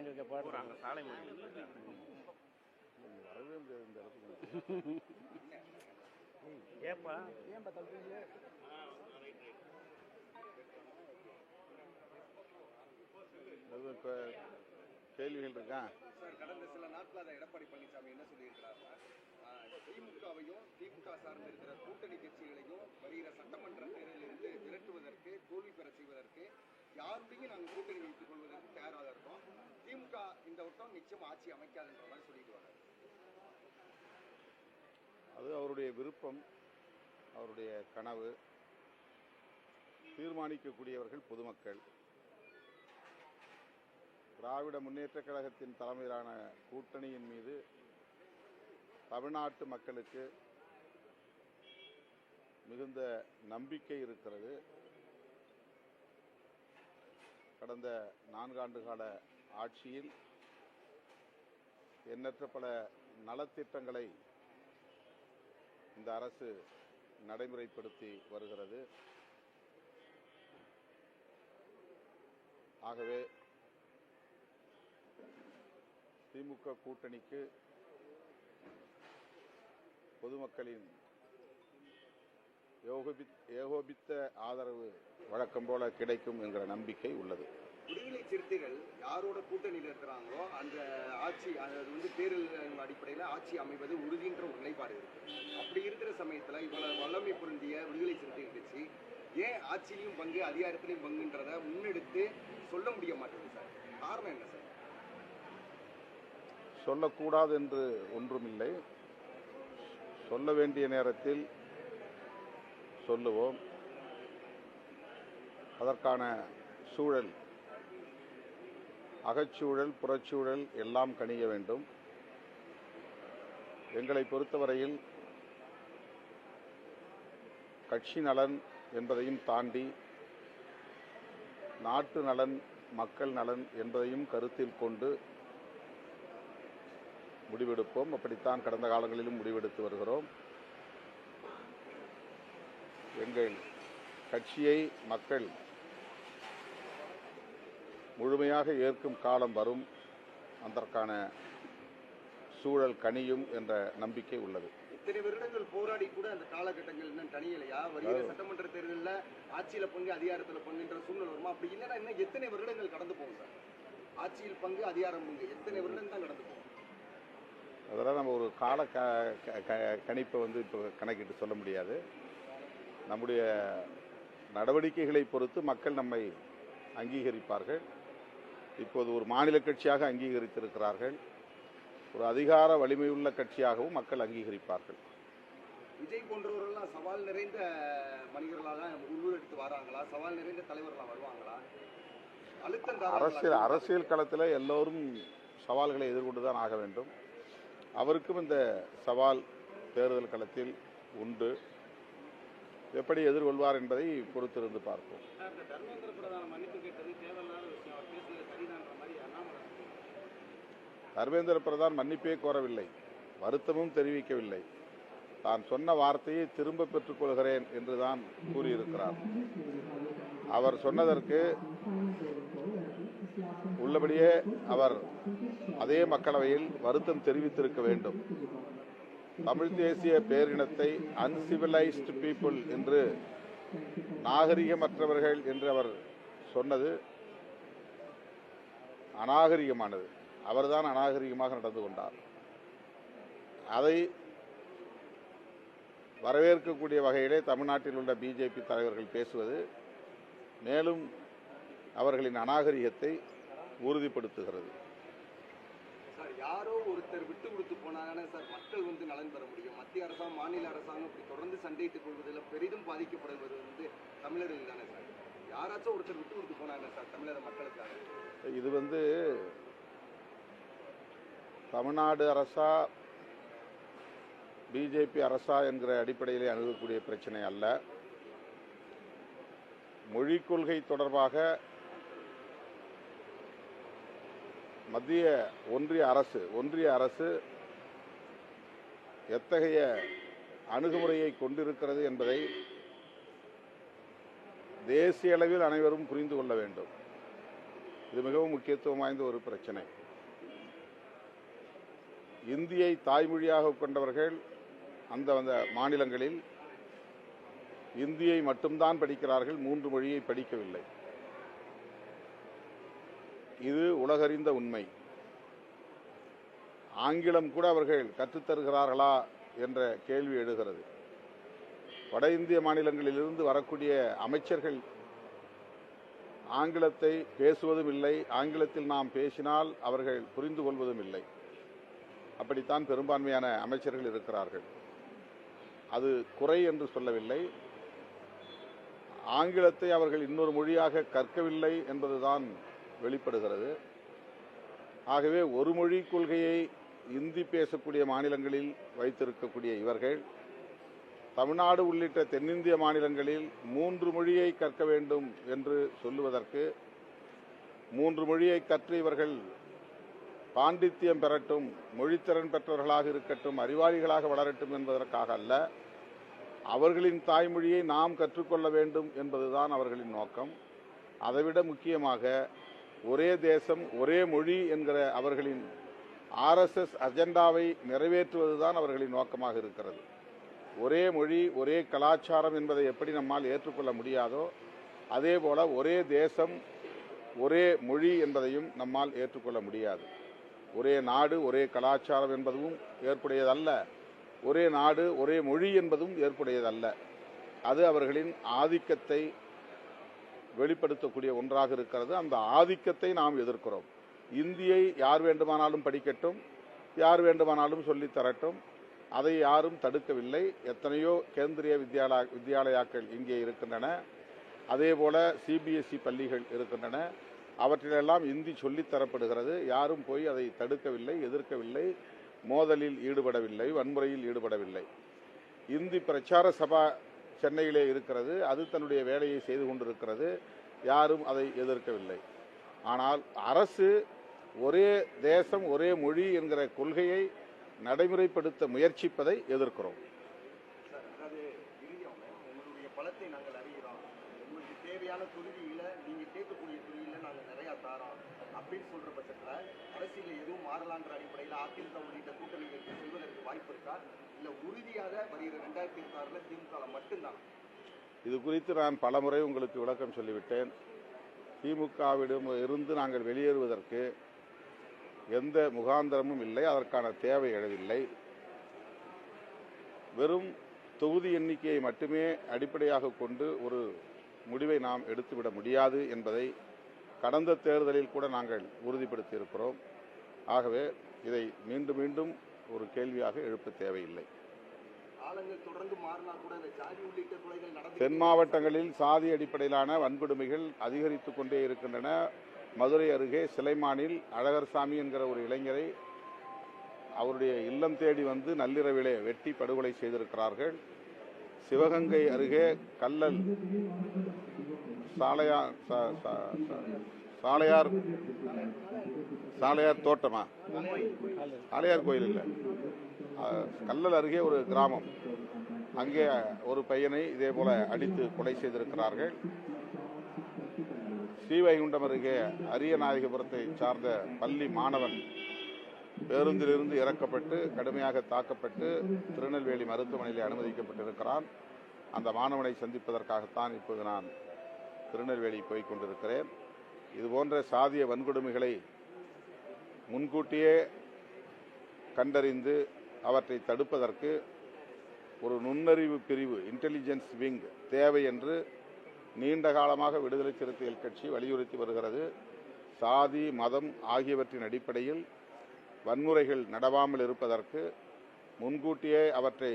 எங்களுக்கு பாடு அங்கே சாலை வரவே இந்த இடத்துக்கு ஏப்பா ஏன்பா தள்ளுறீங்க? இப்போ கேள்விகள் இருக்கா சார்? கடந்த சில நாட்களாக எடப்பாடி பழனிசாமி என்ன சொல்லியிருக்கிறாருன்னா, திமுகவையும் திமுக சார்ந்து இருக்கிற கூட்டணி கட்சிகளையும் வருகிற சட்டமன்ற தேர்தலிலிருந்து விரட்டுவதற்கு, தோல்வி பெற செய்வதற்கு யாருடையும் நாங்கள் கூட்டணி வைத்துக் கொள்வதற்கு தயாராக இருக்கோம். திமுக இந்த வட்டம் நிச்சயம் ஆட்சி அமைக்காதுன்ற மாதிரி சொல்லிட்டு வர்றாரு. அது அவருடைய விருப்பம், அவருடைய கனவு. தீர்மானிக்கக்கூடியவர்கள் பொதுமக்கள். திராவிட முன்னேற்றக் கழகத்தின் தலைமையிலான கூட்டணியின் மீது தமிழ்நாட்டு மக்களுக்கு மிகுந்த நம்பிக்கை இருக்கிறது. கடந்த 4 ஆண்டு கால ஆட்சியில் எண்ணற்ற பல நலத்திட்டங்களை இந்த அரசு நடைமுறைப்படுத்தி வருகிறது. ஆகவே திமுக கூட்டணிக்கு பொதுமக்களின் ஏகோபித்த ஆதரவு வழக்கம் போல கிடைக்கும் என்கிற நம்பிக்கை உள்ளது. விடுதலை சிறுத்தைகள் யாரோட கூட்டணியில் இருக்கிறாங்களோ அந்த ஆட்சி, அது தேர்தல் அடிப்படையில் ஆட்சி அமைவது உறுதின்ற ஒரு நிலைப்பாடு இருக்கு. அப்படி இருக்கிற சமயத்தில் இவ்வளவு வல்லமை பொருந்திய விடுதலை சிறுத்தைகள் கட்சி ஏன் ஆட்சியிலையும் பங்கு அதிகாரத்திலையும் பங்குன்றத முன்னெடுத்து சொல்ல முடிய மாட்டேங்குது சார்? காரணம் என்ன சார்? சொல்லக்கூடாது என்று ஒன்றுமில்லை. சொல்ல வேண்டிய நேரத்தில் சொல்லுவோம். அதற்கான சூழல், அகச்சூழல் புறச்சூழல் எல்லாம் கணிய வேண்டும். எங்களை பொறுத்தவரையில் கட்சி நலன் என்பதையும் தாண்டி நாட்டு நலன், மக்கள் நலன் என்பதையும் கருத்தில் கொண்டு முடிவெடுப்போம். அப்படித்தான் கடந்த காலங்களிலும் முடிவெடுத்து வருகிறோம். எங்கள் கட்சியை மக்கள் முழுமையாக ஏற்கும் காலம் வரும். அதற்கான சூழல் கனியும் என்ற நம்பிக்கை உள்ளது. இத்தனை வருடங்கள் போராடி கூட அந்த காலகட்டங்கள் இன்னும் கனியலையா? வருகிற சட்டமன்ற தேர்தலில் ஆட்சியில பங்கு அதிகாரத்துல பங்குன்ற சூழ்நிலை வருமா? அப்படி இல்லைன்னா இன்னும் எத்தனை வருடங்கள் கடந்து போகும் சார்? ஆட்சியில் பங்கு அதிகாரம் பங்கு எத்தனை வருடம் தான் கடந்து போகும்? அதெல்லாம் நம்ம ஒரு கால கணிப்பை இப்போ கணக்கிட்டு சொல்ல முடியாது. நம்முடைய நடவடிக்கைகளை பொறுத்து மக்கள் நம்மை அங்கீகரிப்பார்கள். இப்போது ஒரு மாநில கட்சியாக அங்கீகரித்திருக்கிறார்கள். ஒரு அதிகார வலிமையுள்ள கட்சியாகவும் மக்கள் அங்கீகரிப்பார்கள். விஜய் போன்றவர்கள்லாம் சவால் நிறைந்த மனிதர்களாக தான் உருவெடுத்து வராங்களா? சவால் நிறைந்த தலைவர்களாக வருவாங்களா? அரசியல் களத்தில் எல்லோரும் சவால்களை எதிர்கொண்டுதான் ஆக வேண்டும். அவருக்கும் இந்த சவால் தேர்தல் களத்தில் உண்டு. எப்படி எதிர்கொள்வார் என்பதை பொறுத்திருந்து பார்ப்போம். தர்மேந்திர பிரதான் மன்னிப்பே கோரவில்லை, வருத்தமும் தெரிவிக்கவில்லை. தான் சொன்ன வார்த்தையை திரும்ப பெற்றுக் கொள்கிறேன் என்றுதான் கூறியிருக்கிறார். அவர் சொன்னதற்கு உள்ளபடியே அவர் அதே மக்களவையில் வருத்தம் தெரிவித்திருக்க வேண்டும். தமிழ் தேசிய பேரினத்தை அன்சிவிலைஸ்டு பீப்புள் என்று, நாகரிகமற்றவர்கள் என்று அவர் சொன்னது அநாகரிகமானது. அவர்தான் அநாகரிகமாக நடந்து கொண்டார். அதை வரவேற்கக்கூடிய வகையிலே தமிழ்நாட்டில் உள்ள பிஜேபி தலைவர்கள் பேசுவது மேலும் அவர்களின் அநாகரிகத்தை உறுதிப்படுத்துகிறது. சார், யாரோ ஒருத்தர் விட்டு கொடுத்து போனாங்கன்னா சார் மக்கள் நலன் பெற முடியும். மத்திய அரசாங்கம், மாநில அரசாங்கம் இப்படி தொடர்ந்து சண்டையிட்டுக் கொள்வதில் பெரிதும் பாதிக்கப்படுவது தமிழர்கள் தானே சார்? யாராச்சும் ஒருத்தர் விட்டு கொடுத்து போனாங்க சார் தமிழக மக்களுக்காக. இது தமிழ்நாடு அரசா பிஜேபி அரசா என்கிற அடிப்படையிலே அணுகக்கூடிய பிரச்சனை அல்ல. மொழிக் கொள்கை தொடர்பாக மத்திய ஒன்றிய அரசு எத்தகைய அணுகுமுறையை கொண்டிருக்கிறது என்பதை தேசிய அளவில் அனைவரும் புரிந்து கொள்ள வேண்டும். இது மிகவும் முக்கியத்துவம் வாய்ந்த ஒரு பிரச்சனை. இந்தியை தாய்மொழியாக கொண்டவர்கள் அந்த மாநிலங்களில் இந்தியை மட்டும்தான் படிக்கிறார்கள், 3 மொழியை படிக்கவில்லை. இது உலகறிந்த உண்மை. ஆங்கிலம் கூட அவர்கள் கற்றுத்தருகிறார்களா என்ற கேள்வி எழுகிறது. வட இந்திய மாநிலங்களிலிருந்து வரக்கூடிய அமைச்சர்கள் ஆங்கிலத்தை பேசுவதும் இல்லை, ஆங்கிலத்தில் நாம் பேசினால் அவர்கள் புரிந்து கொள்வதும் இல்லை. அப்படித்தான் பெரும்பான்மையான அமைச்சர்கள் இருக்கிறார்கள். அது குறை என்று சொல்லவில்லை. ஆங்கிலத்தை அவர்கள் இன்னொரு மொழியாக கற்கவில்லை என்பதுதான் வெளிப்படுகிறது. ஆகவே ஒரு மொழி கொள்கையை இந்தி பேசக்கூடிய மாநிலங்களில் வைத்திருக்கக்கூடிய இவர்கள் தமிழ்நாடு உள்ளிட்ட தென்னிந்திய மாநிலங்களில் 3 மொழியை கற்க வேண்டும் என்று சொல்லுவதற்கு, 3 மொழியை கற்று இவர்கள் பாண்டித்தியம் பெறட்டும், மொழித்திறன் பெற்றவர்களாக இருக்கட்டும், அறிவாளிகளாக வளரட்டும் என்பதற்காக அல்ல, அவர்களின் தாய்மொழியை நாம் கற்றுக்கொள்ள வேண்டும் என்பதுதான் அவர்களின் நோக்கம். அதைவிட முக்கியமாக ஒரே தேசம் ஒரே மொழி என்கிற அவர்களின் RSS அஜெண்டாவை நிறைவேற்றுவதுதான் அவர்களின் நோக்கமாக இருக்கிறது. ஒரே மொழி ஒரே கலாச்சாரம் என்பதை எப்படி நம்மால் ஏற்றுக்கொள்ள முடியாதோ அதே போல ஒரே தேசம் ஒரே மொழி என்பதையும் நம்மால் ஏற்றுக்கொள்ள முடியாது. ஒரே நாடு ஒரே கலாச்சாரம் என்பதும் ஏற்புடையதல்ல, ஒரே நாடு ஒரே மொழி என்பதும் ஏற்புடையதல்ல. அது அவர்களின் ஆதிக்கத்தை வெளிப்படுத்தக்கூடிய ஒன்றாக இருக்கிறது. அந்த ஆதிக்கத்தை நாம் எதிர்க்கிறோம். இந்தியை யார் வேண்டுமானாலும் படிக்கட்டும், யார் வேண்டுமானாலும் சொல்லித் தரட்டும், அதை யாரும் தடுக்கவில்லை. எத்தனையோ கேந்திரிய வித்யாலயாக்கள் இங்கே இருக்கின்றன, அதேபோல CBSE பள்ளிகள் இருக்கின்றன. அவற்றிலெல்லாம் இந்தி சொல்லித் தரப்படுகிறது. யாரும் போய் அதை தடுக்கவில்லை, எதிர்க்கவில்லை, மோதலில் ஈடுபடவில்லை, வன்முறையில் ஈடுபடவில்லை. இந்தி பிரச்சார சபா சென்னையிலே இருக்கிறது, அது தன்னுடைய வேலையை செய்து கொண்டிருக்கிறது. யாரும் அதை எதிர்க்கவில்லை. ஆனால் அரசு ஒரே தேசம் ஒரே மொழி என்கிற கொள்கையை நடைமுறைப்படுத்த முயற்சிப்பதை எதிர்க்கிறோம். உங்களுடைய பலத்தை நாங்கள் அறிகிறோம், உங்களுக்கு தேவையான தொகுதியில நீங்க கேட்கக்கூடிய தொகுதியில நாங்கள் நிறைய தாரோம் அப்படின்னு சொல்ற பட்சத்தில் அரசியல் எதுவும் மாறலான்ற அடிப்படையில் அதிமுக உள்ளிட்ட கூட்டணிகளுக்கு செல்வதற்கு வாய்ப்பு இருக்கா, இல்ல உறுதியாக வருகிற 2026 திமுக மட்டும்தான்? இது குறித்து நான் பலமுறை உங்களுக்கு விளக்கம் சொல்லிவிட்டேன். திமுகவிடம் இருந்து நாங்கள் வெளியேறுவதற்கு எந்த முகாந்திரமும் இல்லை, அதற்கான தேவை எழவில்லை. வெறும் தொகுதி எண்ணிக்கையை மட்டுமே அடிப்படையாக கொண்டு ஒரு முடிவை நாம் எடுத்துவிட முடியாது என்பதை கடந்த தேர்தலில் கூட நாங்கள் உறுதிப்படுத்தி இருக்கிறோம். ஆகவே இதை மீண்டும் மீண்டும் ஒரு கேள்வியாக எழுப்ப தேவையில்லை. தென் மாவட்டங்களில் சாதி அடிப்படையிலான வன்கொடுமைகள் அதிகரித்து கொண்டே இருக்கின்றன. மதுரை அருகே சிலைமானில் அழகர்சாமி என்கிற ஒரு இளைஞரை அவருடைய இல்லம் தேடி வந்து நள்ளிரவிலே வெட்டி படுகொலை செய்திருக்கிறார்கள். சிவகங்கை அருகே கல்லல் சாலையார் தோட்டமா, சாலையார் கோயில் இல்லை, கல்லல் அருகே ஒரு கிராமம், அங்கே ஒரு பையனை இதே போல அடித்து கொலை செய்திருக்கிறார்கள். ஸ்ரீவைகுண்டம் அருகே அரியநாயகபுரத்தை சார்ந்த பள்ளி மாணவன் பேருந்திலிருந்து இறக்கப்பட்டு கடுமையாக தாக்கப்பட்டு திருநெல்வேலி மருத்துவமனையில் அனுமதிக்கப்பட்டிருக்கிறான். அந்த மாணவனை சந்திப்பதற்காகத்தான் இப்போது நான் திருநெல்வேலி போய்க் கொண்டிருக்கிறேன். இதுபோன்ற சாதிய வன்கொடுமைகளை முன்கூட்டியே கண்டறிந்து அவற்றை தடுப்பதற்கு ஒரு நுண்ணறிவு பிரிவு, இன்டெலிஜென்ஸ் விங் தேவை என்று நீண்ட காலமாக விடுதலை சிறுத்தைகள் கட்சி வலியுறுத்தி வருகிறது. சாதி மதம் ஆகியவற்றின் அடிப்படையில் வன்முறைகள் நடவாமல் இருப்பதற்கு முன்கூட்டியே அவற்றை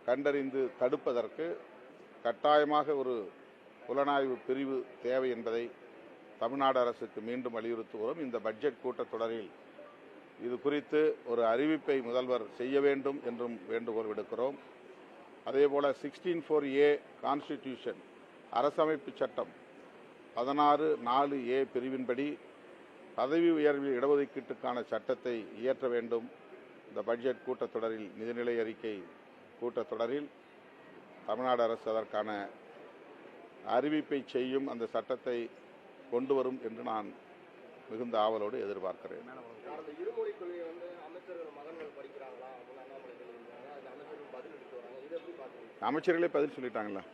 கண்டறிந்து தடுப்பதற்கு கட்டாயமாக ஒரு புலனாய்வு பிரிவு தேவை என்பதை தமிழ்நாடு அரசுக்கு மீண்டும் வலியுறுத்துகிறோம். இந்த பட்ஜெட் கூட்டத்தொடரில் இது குறித்து ஒரு அறிவிப்பை முதல்வர் செய்ய வேண்டும் என்றும் வேண்டுகோள் விடுக்கிறோம். அதேபோல 16(4)A கான்ஸ்டிடியூஷன் அரசமைப்பு சட்டம் 16(4)A பிரிவின்படி பதவி உயர்வில் இடஒதுக்கீட்டுக்கான சட்டத்தை இயற்ற வேண்டும். இந்த பட்ஜெட் கூட்டத்தொடரில், நிதிநிலை அறிக்கை கூட்டத்தொடரில் தமிழ்நாடு அரசு அதற்கான அறிவிப்பை செய்யும். அந்த சட்டத்தை கொண்டு வரும் என்று நான் மிகுந்த ஆவலோடு எதிர்பார்க்கிறேன். அந்த இருமொழி கொள்கையை வந்து அமைச்சர்கள் மகன்கள் படிக்கிறாங்களா அப்படின்னு அண்ணாமலை சொல்லியிருக்காங்க. அது அமைச்சர்கள் பதில் எடுத்து வராங்க. இதை எப்படி பார்க்குறீங்க? அமைச்சர்களே பதில் சொல்லிட்டாங்களா?